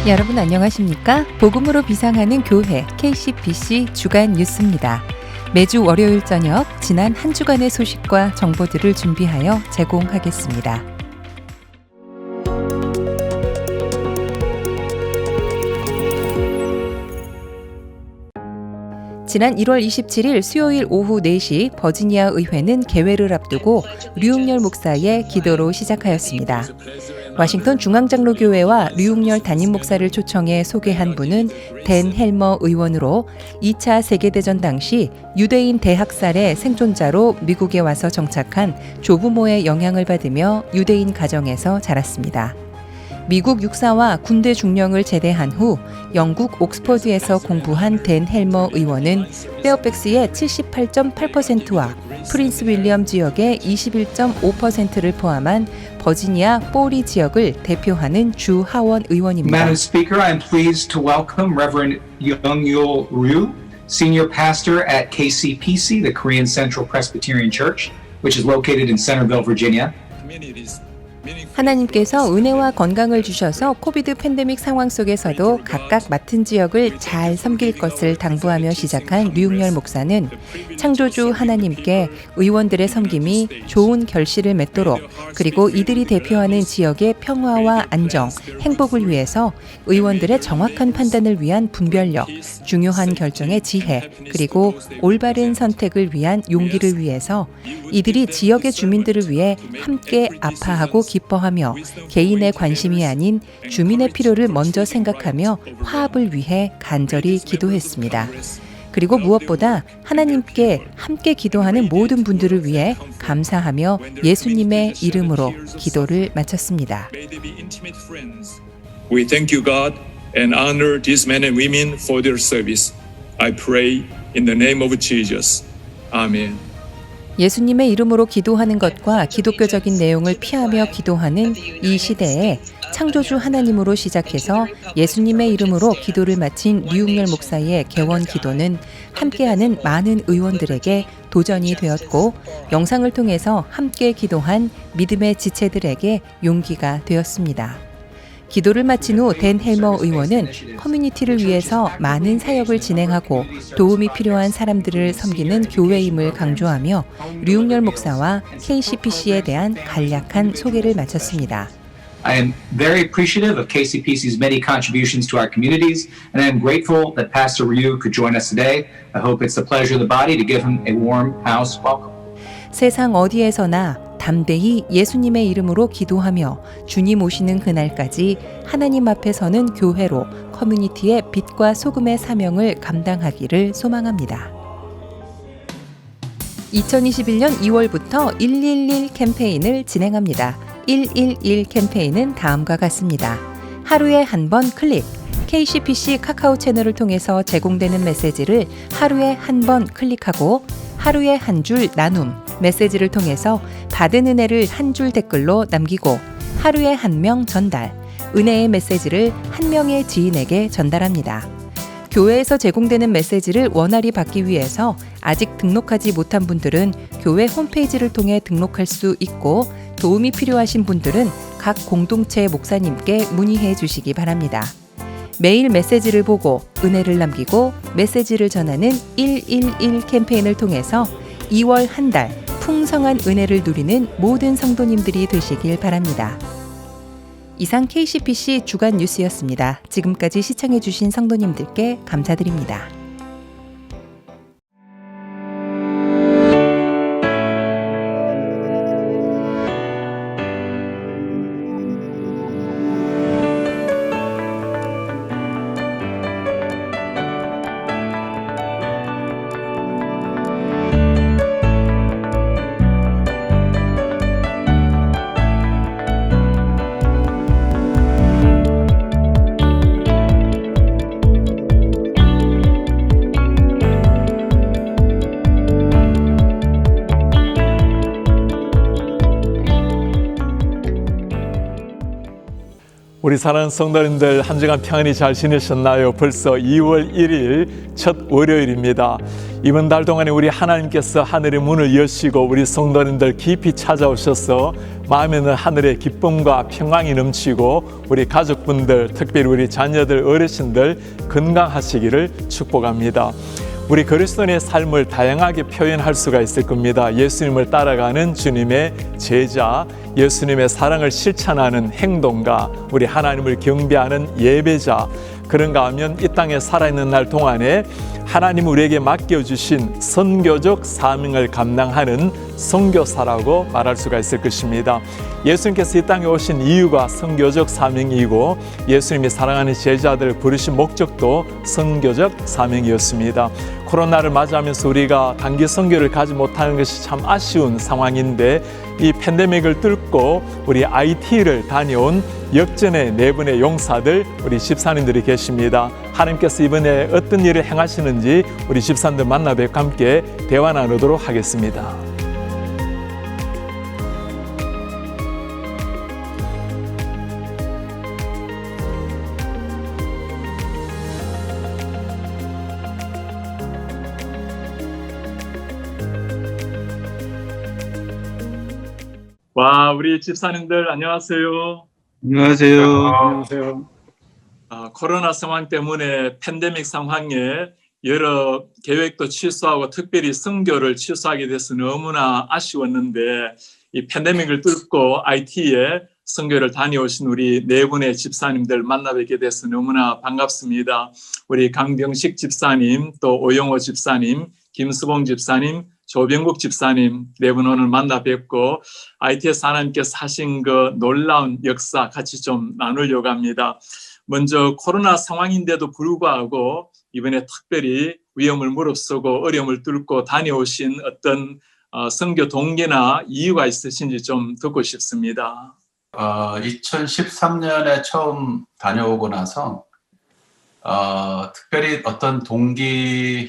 여러분 안녕하십니까? 복음으로 비상하는 교회 KCPC 주간 뉴스입니다. 매주 월요일 저녁 지난 한 주간의 소식과 정보들을 준비하여 제공하겠습니다. 지난 1월 27일 수요일 오후 4시 버지니아 의회는 개회를 앞두고 류웅열 목사의 기도로 시작하였습니다. 워싱턴 중앙장로교회와 류웅열 담임 목사를 초청해 소개한 분은 댄 헬머 의원으로 2차 세계대전 당시 유대인 대학살의 생존자로 미국에 와서 정착한 조부모의 영향을 받으며 유대인 가정에서 자랐습니다. 미국 육사와 군대 중령을 제대한 후 영국 옥스퍼드에서 공부한 댄 헬머 의원은 페어팩스의 78.8%와 프린스 윌리엄 지역의 21.5%를 포함한 버지니아 포리 지역을 대표하는 주 하원 의원입니다. Madam Speaker, I'm pleased to welcome Reverend Young-Yul Ryu, Senior Pastor at KCPC, the Korean Central Presbyterian Church, which is located in Centerville, Virginia. 하나님께서 은혜와 건강을 주셔서 코비드 팬데믹 상황 속에서도 각각 맡은 지역을 잘 섬길 것을 당부하며 시작한 류웅열 목사는 창조주 하나님께 의원들의 섬김이 좋은 결실을 맺도록 그리고 이들이 대표하는 지역의 평화와 안정, 행복을 위해서 의원들의 정확한 판단을 위한 분별력, 중요한 결정의 지혜, 그리고 올바른 선택을 위한 용기를 위해서 이들이 지역의 주민들을 위해 함께 아파하고 기뻐하며 개인의 관심이 아닌 주민의 필요를 먼저 생각하며 화합을 위해 간절히 기도했습니다. 그리고 무엇보다 하나님께 함께 기도하는 모든 분들을 위해 감사하며 예수님의 이름으로 기도를 마쳤습니다. We thank you, God, and honor these men and women for their service. I pray in the name of Jesus. Amen. 예수님의 이름으로 기도하는 것과 기독교적인 내용을 피하며 기도하는 이 시대에 창조주 하나님으로 시작해서 예수님의 이름으로 기도를 마친 류웅열 목사의 개원 기도는 함께하는 많은 의원들에게 도전이 되었고 영상을 통해서 함께 기도한 믿음의 지체들에게 용기가 되었습니다. 기도를 마친 후 댄 헬머 의원은 커뮤니티를 위해서 많은 사역을 진행하고 도움이 필요한 사람들을 섬기는 교회임을 강조하며 류웅열 목사와 KCPC에 대한 간략한 소개를 마쳤습니다. I am very appreciative of KCPC's many contributions to our communities, and I am grateful that Pastor Ryu could join us today. I hope it's the pleasure of the body to give him a warm house welcome. 세상 어디에서나 담대히 예수님의 이름으로 기도하며 주님 오시는 그날까지 하나님 앞에 서는 교회로 커뮤니티의 빛과 소금의 사명을 감당하기를 소망합니다. 2021년 2월부터 111 캠페인을 진행합니다. 111 캠페인은 다음과 같습니다. 하루에 한 번 클릭, KCPC 카카오 채널을 통해서 제공되는 메시지를 하루에 한 번 클릭하고 하루에 한 줄 나눔, 메시지를 통해서 받은 은혜를 한 줄 댓글로 남기고 하루에 한 명 전달, 은혜의 메시지를 한 명의 지인에게 전달합니다. 교회에서 제공되는 메시지를 원활히 받기 위해서 아직 등록하지 못한 분들은 교회 홈페이지를 통해 등록할 수 있고 도움이 필요하신 분들은 각 공동체 목사님께 문의해 주시기 바랍니다. 매일 메시지를 보고 은혜를 남기고 메시지를 전하는 111 캠페인을 통해서 2월 한 달 풍성한 은혜를 누리는 모든 성도님들이 되시길 바랍니다. 이상 KCPC 주간 뉴스였습니다. 지금까지 시청해주신 성도님들께 감사드립니다. 우리 사랑하는 성도님들 한 주간 평안히 잘 지내셨나요? 벌써 2월 1일 첫 월요일입니다. 이번 달 동안에 우리 하나님께서 하늘의 문을 여시고 우리 성도님들 깊이 찾아오셔서 마음에는 하늘의 기쁨과 평강이 넘치고 우리 가족분들, 특별히 우리 자녀들, 어르신들 건강하시기를 축복합니다. 우리 그리스도인의 삶을 다양하게 표현할 수가 있을 겁니다. 예수님을 따라가는 주님의 제자, 예수님의 사랑을 실천하는 행동가, 우리 하나님을 경배하는 예배자, 그런가 하면 이 땅에 살아있는 날 동안에 하나님 우리에게 맡겨주신 선교적 사명을 감당하는 선교사라고 말할 수가 있을 것입니다. 예수님께서 이 땅에 오신 이유가 선교적 사명이고 예수님이 사랑하는 제자들을 부르신 목적도 선교적 사명이었습니다. 코로나를 맞이하면서 우리가 단기 선교를 가지 못하는 것이 참 아쉬운 상황인데 이 팬데믹을 뚫고 우리 IT를 다녀온 역전의 네 분의 용사들, 우리 집사님들이 계십니다. 하나님께서 이번에 어떤 일을 행하시는지 우리 집사님들 만나 뵙고 함께 대화 나누도록 하겠습니다. 와, 우리 집사님들 안녕하세요. 안녕하세요. 코로나 상황 때문에 팬데믹 상황에 여러 계획도 취소하고 특별히 선교를 취소하게 돼서 너무나 아쉬웠는데 이 팬데믹을 뚫고 IT에 선교를 다녀오신 우리 네 분의 집사님들 만나 뵙게 돼서 너무나 반갑습니다. 우리 강병식 집사님, 또 오영호 집사님, 김수봉 집사님, 조병국 집사님 네 분 오늘 만나 뵙고 IT에서 하나님께서 하신 그 놀라운 역사 같이 좀 나누려고 합니다. 먼저 코로나 상황인데도 불구하고 이번에 특별히 위험을 무릅쓰고 어려움을 뚫고 다녀오신 어떤 선교 동기나 이유가 있으신지 좀 듣고 싶습니다. 2013년에 처음 다녀오고 나서 특별히 어떤 동기나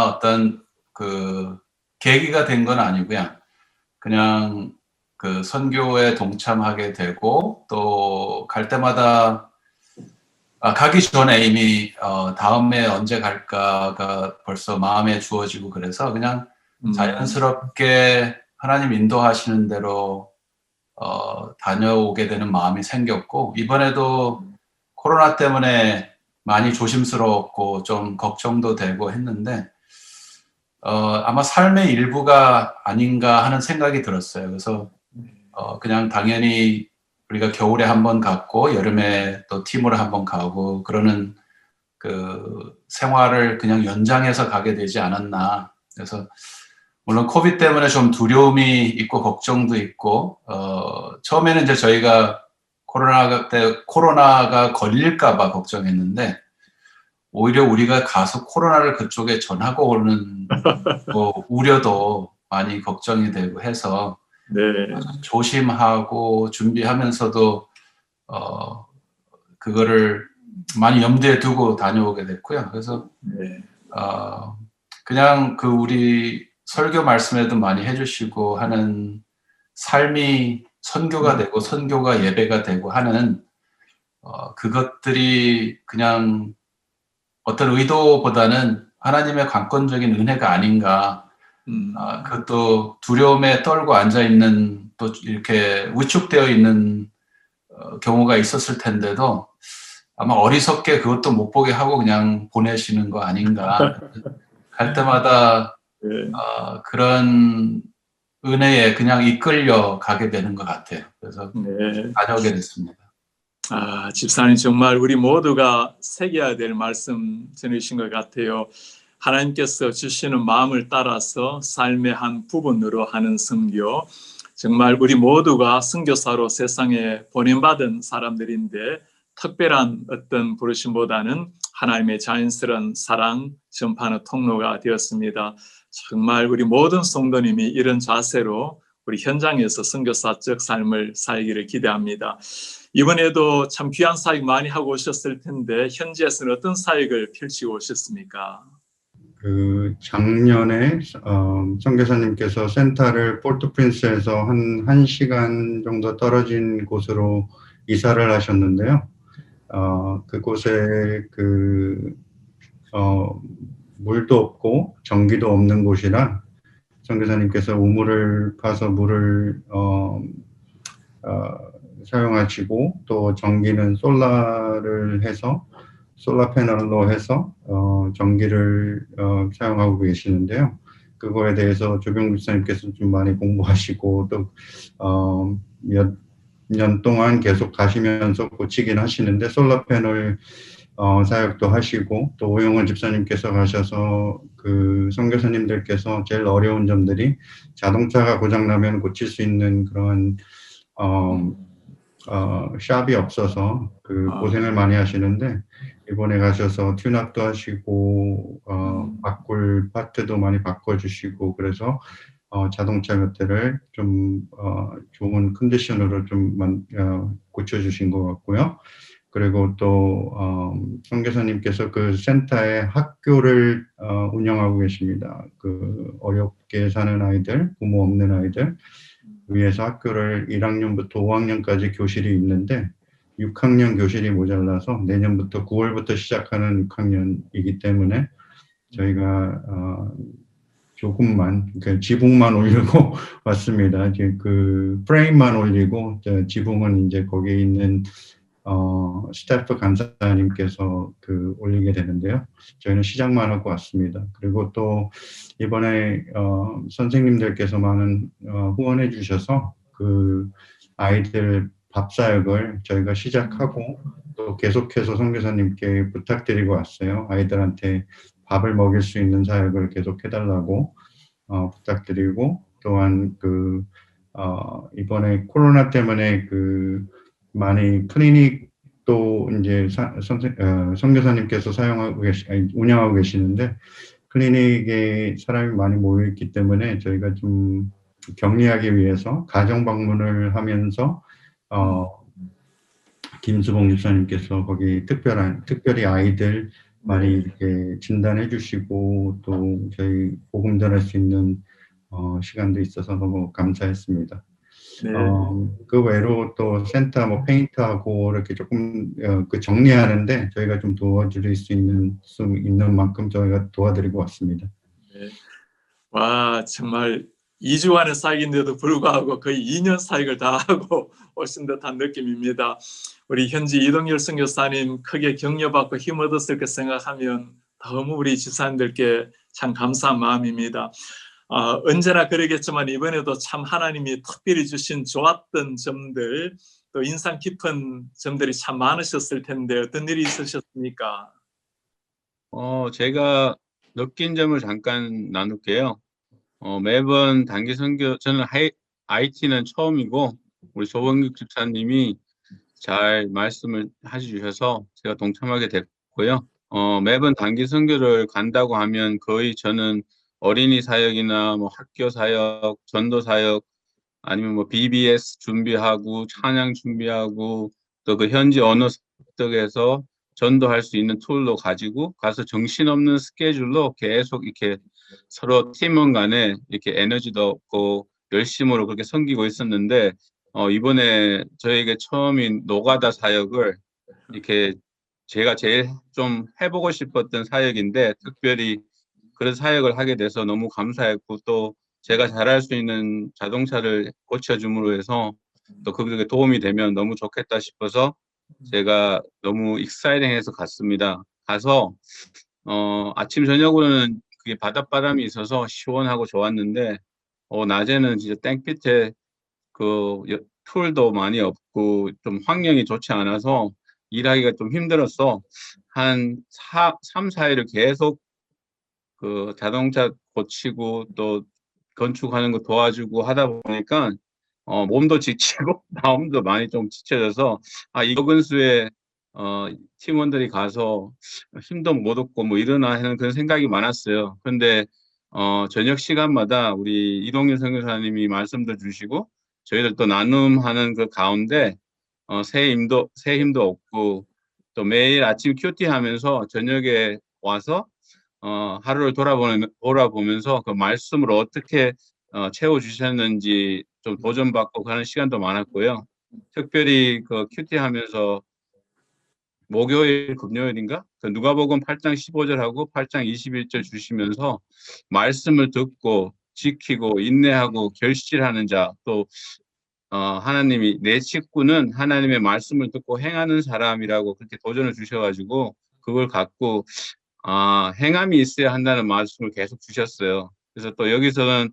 어떤 그 계기가 된 건 아니고요. 그냥 그 선교에 동참하게 되고 또 갈 때마다 가기 전에 이미 다음에 언제 갈까가 벌써 마음에 주어지고 그래서 그냥 자연스럽게 하나님 인도하시는 대로 다녀오게 되는 마음이 생겼고 이번에도 코로나 때문에 많이 조심스러웠고 좀 걱정도 되고 했는데 아마 삶의 일부가 아닌가 하는 생각이 들었어요. 그래서 그냥 당연히 우리가 겨울에 한번 갔고 여름에 또 팀으로 한번 가고 그러는 그 생활을 그냥 연장해서 가게 되지 않았나. 그래서 물론 코비드 때문에 좀 두려움이 있고 걱정도 있고 처음에는 이제 저희가 코로나가 걸릴까 봐 걱정했는데 오히려 우리가 가서 코로나를 그쪽에 전하고 오는 뭐 우려도 많이 걱정이 되고 해서 네. 조심하고 준비하면서도 그거를 많이 염두에 두고 다녀오게 됐고요. 그래서 네. 그냥 그 우리 설교 말씀에도 많이 해주시고 하는 삶이 선교가 되고 선교가 예배가 되고 하는 그것들이 그냥 어떤 의도보다는 하나님의 관건적인 은혜가 아닌가. 그것도 두려움에 떨고 앉아있는 또 이렇게 위축되어 있는 경우가 있었을 텐데도 아마 어리석게 그것도 못 보게 하고 그냥 보내시는 거 아닌가. 갈 때마다 그런 은혜에 그냥 이끌려 가게 되는 것 같아요. 그래서 다녀오게 됐습니다. 집사님 정말 우리 모두가 새겨야 될 말씀 전해주신 것 같아요. 하나님께서 주시는 마음을 따라서 삶의 한 부분으로 하는 선교. 정말 우리 모두가 선교사로 세상에 보냄받은 사람들인데 특별한 어떤 부르심보다는 하나님의 자연스러운 사랑 전파하는 통로가 되었습니다. 정말 우리 모든 성도님이 이런 자세로 우리 현장에서 선교사적 삶을 살기를 기대합니다. 이번에도 참 귀한 사역 많이 하고 오셨을 텐데 현지에서는 어떤 사역을 펼치고 오셨습니까? 작년에 선교사님께서 센터를 포르투프린스에서 한 1시간 정도 떨어진 곳으로 이사를 하셨는데요. 그곳에 물도 없고 전기도 없는 곳이라 선교사님께서 우물을 파서 물을 사용하시고 또 전기는 솔라를 해서 솔라 패널로 해서 전기를 사용하고 계시는데요. 그거에 대해서 조병 집사님께서 좀 많이 공부하시고 또 몇 년 동안 계속 가시면서 고치긴 하시는데 솔라 패널 사역도 하시고 또 오영원 집사님께서 가셔서 그 선교사님들께서 제일 어려운 점들이 자동차가 고장나면 고칠 수 있는 그런 샵이 없어서 그 고생을 많이 하시는데 이번에 가셔서 튠업도 하시고 바꿀 파트도 많이 바꿔주시고 그래서 자동차 것들을 좀 좋은 컨디션으로 좀 고쳐주신 것 같고요. 그리고 또 선교사님께서 그 센터에 학교를 운영하고 계십니다. 그 어렵게 사는 아이들, 부모 없는 아이들 위해서 학교를 1학년부터 5학년까지 교실이 있는데 6학년 교실이 모자라서 내년부터 9월부터 시작하는 6학년이기 때문에 저희가 조금만 그 지붕만 올리고 왔습니다. 이제 그 프레임만 올리고 지붕은 이제 거기에 있는 스태프 간사님께서 그 올리게 되는데요. 저희는 시작만 하고 왔습니다. 그리고 또 이번에 선생님들께서 많은 후원해 주셔서 그 아이들 밥 사역을 저희가 시작하고 또 계속해서 선교사님께 부탁드리고 왔어요. 아이들한테 밥을 먹일 수 있는 사역을 계속 해달라고 부탁드리고 또한 그 이번에 코로나 때문에 그 많이 클리닉도 이제 선교사님께서 운영하고 계시는데 클리닉에 사람이 많이 모여 있기 때문에 저희가 좀 격리하기 위해서 가정 방문을 하면서 김수봉 집사님께서 거기 특별히 아이들 많이 이렇게 진단해 주시고 또 저희 복음 전할 수 있는 시간도 있어서 너무 감사했습니다. 네. 그 외로 또 센터 뭐 페인트하고 이렇게 조금 그 정리하는데 저희가 좀 도와드릴 수 있는 만큼 저희가 도와드리고 왔습니다. 네. 와, 정말 2주 안에 사역인데도 불구하고 거의 2년 사역을 다 하고 오신 듯한 느낌입니다. 우리 현지 이동열 선교사님 크게 격려받고 힘 얻었을 거 생각하면 너무 우리 집사님들께 참 감사한 마음입니다. 언제나 그러겠지만 이번에도 참 하나님이 특별히 주신 좋았던 점들 또 인상 깊은 점들이 참 많으셨을 텐데 어떤 일이 있으셨습니까? 제가 느낀 점을 잠깐 나눌게요. 매번 단기 선교, 저는 IT는 처음이고 우리 조범규 집사님이 잘 말씀을 해주셔서 제가 동참하게 됐고요. 매번 단기 선교를 간다고 하면 거의 저는 어린이 사역이나 뭐 학교 사역, 전도 사역, 아니면 뭐 BBS 준비하고 찬양 준비하고 또 그 현지 언어 습득에서 전도할 수 있는 툴로 가지고 가서 정신없는 스케줄로 계속 이렇게 서로 팀원 간에 이렇게 에너지도 없고 열심으로 그렇게 섬기고 있었는데 이번에 저에게 처음인 노가다 사역을 이렇게 제가 제일 좀 해보고 싶었던 사역인데 특별히 그런 사역을 하게 돼서 너무 감사했고 또 제가 잘할 수 있는 자동차를 고쳐줌으로 해서 또 그게 도움이 되면 너무 좋겠다 싶어서 제가 너무 익사이팅해서 갔습니다. 가서 아침 저녁으로는 그게 바닷바람이 있어서 시원하고 좋았는데 낮에는 진짜 땡볕에 그 툴도 많이 없고 좀 환경이 좋지 않아서 일하기가 좀 힘들었어. 한 3, 4일을 계속 그 자동차 고치고 또 건축하는 거 도와주고 하다 보니까 몸도 지치고 마음도 많이 좀 지쳐져서 이 근수에 팀원들이 가서 힘도 못 얻고 뭐 이러나 하는 그런 생각이 많았어요. 근데 저녁 시간마다 우리 이동윤 선교사님이 말씀도 주시고 저희들 또 나눔하는 그 가운데 새 힘도 얻고 또 매일 아침 큐티 하면서 저녁에 와서 하루를 돌아보면서 그 말씀을 어떻게 채워주셨는지 좀 도전받고 가는 시간도 많았고요. 특별히 그 큐티 하면서 목요일, 금요일인가? 그 누가복음 8장 15절하고 8장 21절 주시면서 말씀을 듣고 지키고 인내하고 결실하는 자, 또 하나님이 내 식구는 하나님의 말씀을 듣고 행하는 사람이라고 그렇게 도전을 주셔가지고 그걸 갖고 행함이 있어야 한다는 말씀을 계속 주셨어요. 그래서 또 여기서는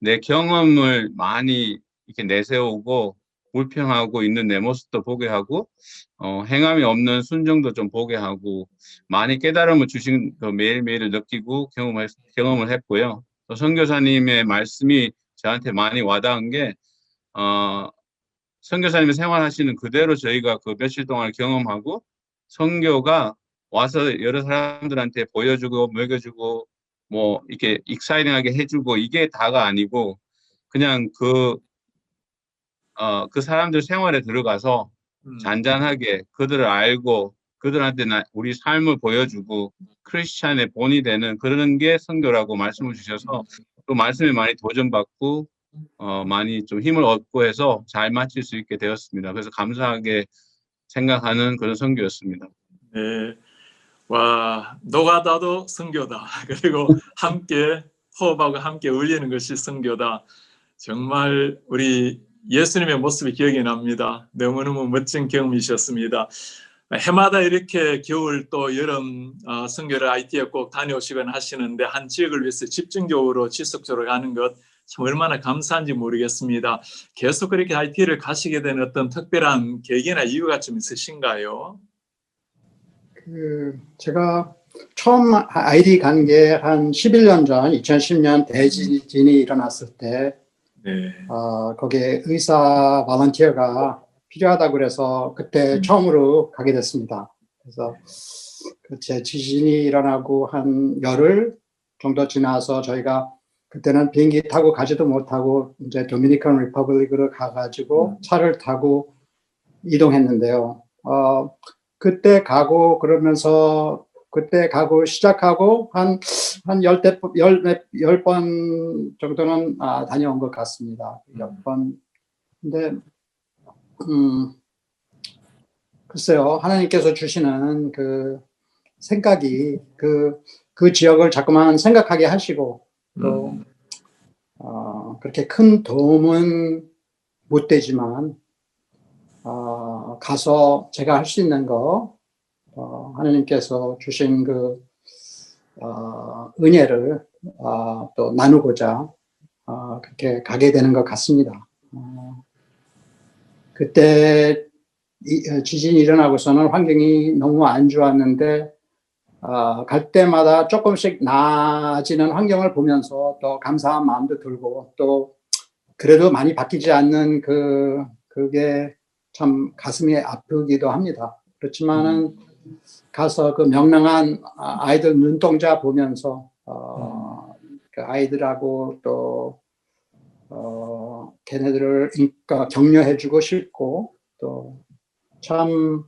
내 경험을 많이 이렇게 내세우고 불평하고 있는 내 모습도 보게 하고 행함이 없는 순종도 좀 보게 하고 많이 깨달음을 주신 그 매일매일을 느끼고 경험을 했고요. 또 선교사님의 말씀이 저한테 많이 와닿은 게 선교사님이 생활하시는 그대로 저희가 그 며칠 동안 경험하고 선교가 와서 여러 사람들한테 보여주고 먹여주고 뭐 이렇게 익사이팅하게 해주고 이게 다가 아니고 그냥 그 사람들 생활에 들어가서 잔잔하게 그들을 알고 그들한테 우리 삶을 보여주고 크리스찬의 본이 되는 그런 게 선교라고 말씀을 주셔서 그 말씀에 많이 도전받고 많이 좀 힘을 얻고 해서 잘 마칠 수 있게 되었습니다. 그래서 감사하게 생각하는 그런 선교였습니다. 네. 와, 노가다도 선교다. 그리고 함께 호흡하고 함께 어울리는 것이 선교다. 정말 우리 예수님의 모습이 기억이 납니다. 너무너무 멋진 경험이셨습니다. 해마다 이렇게 겨울 또 여름 선교를 IT에 꼭 다녀오시거나 하시는데 한 지역을 위해서 집중적으로 지속적으로 가는 것 참 얼마나 감사한지 모르겠습니다. 계속 그렇게 IT를 가시게 된 어떤 특별한 계기나 이유가 좀 있으신가요? 제가 처음 IT 간 게 한 11년 전 2010년 대지진이 일어났을 때 네. 거기에 의사 발런티어가 필요하다고 그래서 그때 처음으로 가게 됐습니다. 그래서 그 지진이 일어나고 한 열흘 정도 지나서 저희가 그때는 비행기 타고 가지도 못하고 이제 도미니칸 리퍼블릭으로 가가지고 차를 타고 이동했는데요. 그때 가고 그러면서 그때 가고 시작하고 한 10번 정도는 다녀온 것 같습니다. 10번. 근데 글쎄요, 하나님께서 주시는 그 생각이 그 지역을 자꾸만 생각하게 하시고 또 그렇게 큰 도움은 못 되지만 가서 제가 할 수 있는 거 하나님께서 주신 그 은혜를 또 나누고자 그렇게 가게 되는 것 같습니다. 그때 지진이 일어나고서는 환경이 너무 안 좋았는데 갈 때마다 조금씩 나아지는 환경을 보면서 또 감사한 마음도 들고 또 그래도 많이 바뀌지 않는 그게 참 가슴이 아프기도 합니다. 그렇지만은 가서 그 명랑한 아이들 눈동자 보면서 그 아이들하고 또 걔네들을 격려해주고 싶고 또 참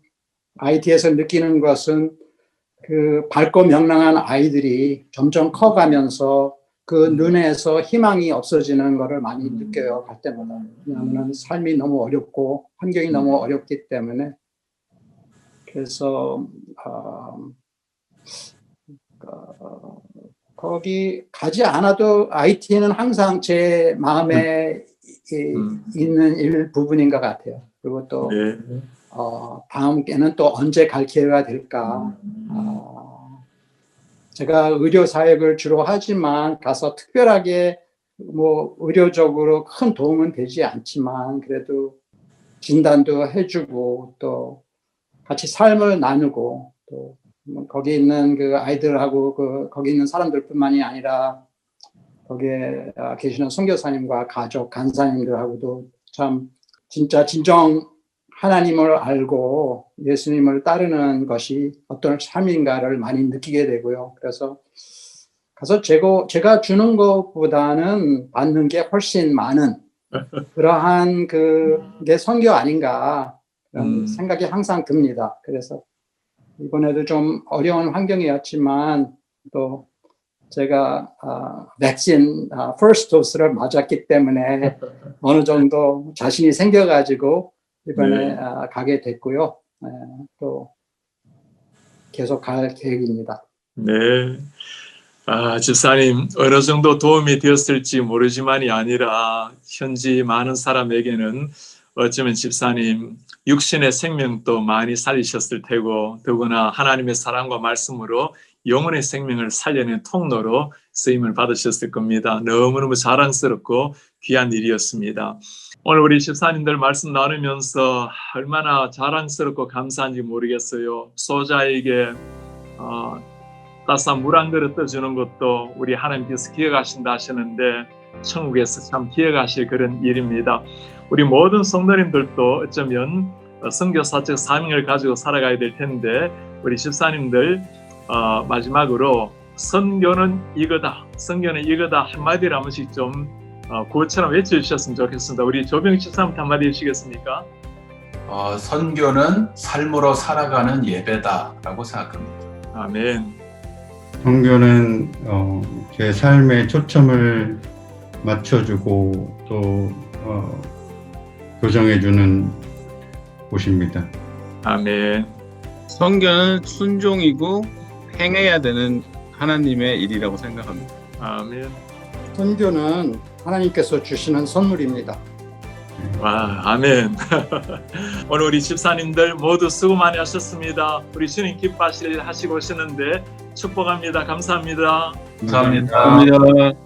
IT에서 느끼는 것은 그 밝고 명랑한 아이들이 점점 커가면서 그 눈에서 희망이 없어지는 것을 많이 느껴요, 갈 때마다. 왜냐하면 삶이 너무 어렵고 환경이 너무 어렵기 때문에. 그래서 거기 가지 않아도 IT는 항상 제 마음에 있는 일부분인 것 같아요. 그리고 또 다음에는 또 언제 갈 기회가 될까. 제가 의료 사역을 주로 하지만 가서 특별하게 뭐 의료적으로 큰 도움은 되지 않지만 그래도 진단도 해주고 또 같이 삶을 나누고 또 거기 있는 그 아이들하고 거기 있는 사람들뿐만이 아니라 거기에 계시는 선교사님과 가족, 간사님들하고도 참 진짜 진정 하나님을 알고 예수님을 따르는 것이 어떤 삶인가를 많이 느끼게 되고요. 그래서 가서 제가 주는 것보다는 받는 게 훨씬 많은 그러한 그게 선교 아닌가 그런 생각이 항상 듭니다. 그래서 이번에도 좀 어려운 환경이었지만 또 제가 백신 퍼스트 도스를 맞았기 때문에 어느 정도 자신이 생겨가지고 이번에 가게 됐고요. 또 계속 갈 계획입니다. 네. 집사님 어느 정도 도움이 되었을지 모르지만이 아니라 현지 많은 사람에게는 어쩌면 집사님 육신의 생명도 많이 살리셨을 테고 더구나 하나님의 사랑과 말씀으로 영혼의 생명을 살려내는 통로로 쓰임을 받으셨을 겁니다. 너무너무 자랑스럽고 귀한 일이었습니다. 오늘 우리 집사님들 말씀 나누면서 얼마나 자랑스럽고 감사한지 모르겠어요. 소자에게 따스한 물 한 그릇 떠주는 것도 우리 하나님께서 기억하신다 하시는데 천국에서 참 기억하실 그런 일입니다. 우리 모든 성도님들도 어쩌면 선교사적 사명을 가지고 살아가야 될 텐데 우리 집사님들 마지막으로 선교는 이거다, 선교는 이거다 한마디를 한 번씩 좀 구호처럼 외쳐주셨으면 좋겠습니다. 우리 조병 집사님부터 한마디 해주시겠습니까? 선교는 삶으로 살아가는 예배다라고 생각합니다. 아멘. 선교는 제 삶에 초점을 맞춰주고 또 교정해주는 곳입니다. 아멘. 선교는 순종이고 행해야 되는 하나님의 일이라고 생각합니다. 아멘. 선교는 하나님께서 주시는 선물입니다. 와, 아멘. 오늘 우리 집사님들 모두 수고 많이 하셨습니다. 우리 주님 기뻐하실 일 하시고 오시는데 축복합니다. 감사합니다. 감사합니다. 감사합니다.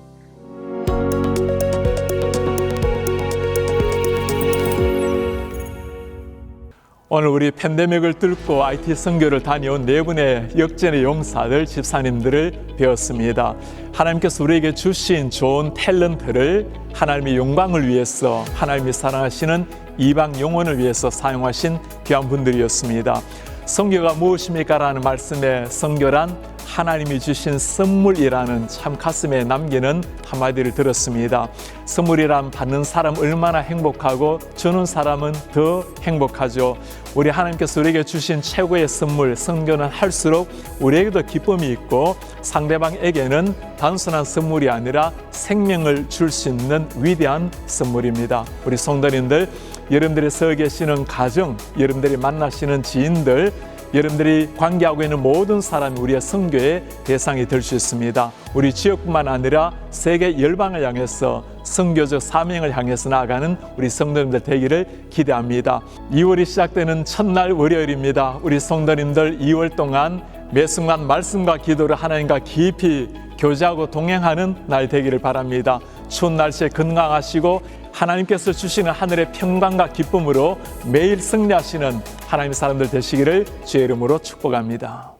오늘 우리 팬데믹을 뚫고 IT 선교를 다녀온 네 분의 역전의 용사들, 집사님들을 배웠습니다. 하나님께서 우리에게 주신 좋은 탤런트를 하나님의 영광을 위해서, 하나님이 사랑하시는 이방 영혼을 위해서 사용하신 귀한 분들이었습니다. 선교가 무엇입니까? 라는 말씀에 선교란 하나님이 주신 선물이라는 참 가슴에 남기는 한마디를 들었습니다. 선물이란 받는 사람 얼마나 행복하고 주는 사람은 더 행복하죠. 우리 하나님께서 우리에게 주신 최고의 선물, 선교는 할수록 우리에게도 기쁨이 있고 상대방에게는 단순한 선물이 아니라 생명을 줄 수 있는 위대한 선물입니다. 우리 성도님들, 여러분들이 서 계시는 가정, 여러분들이 만나시는 지인들, 여러분들이 관계하고 있는 모든 사람이 우리의 선교의 대상이 될 수 있습니다. 우리 지역뿐만 아니라 세계 열방을 향해서 선교적 사명을 향해서 나아가는 우리 성도님들 되기를 기대합니다. 2월이 시작되는 첫날 월요일입니다. 우리 성도님들 2월 동안 매 순간 말씀과 기도를 하나님과 깊이 교제하고 동행하는 날 되기를 바랍니다. 추운 날씨에 건강하시고 하나님께서 주시는 하늘의 평강과 기쁨으로 매일 승리하시는 하나님의 사람들 되시기를 주의 이름으로 축복합니다.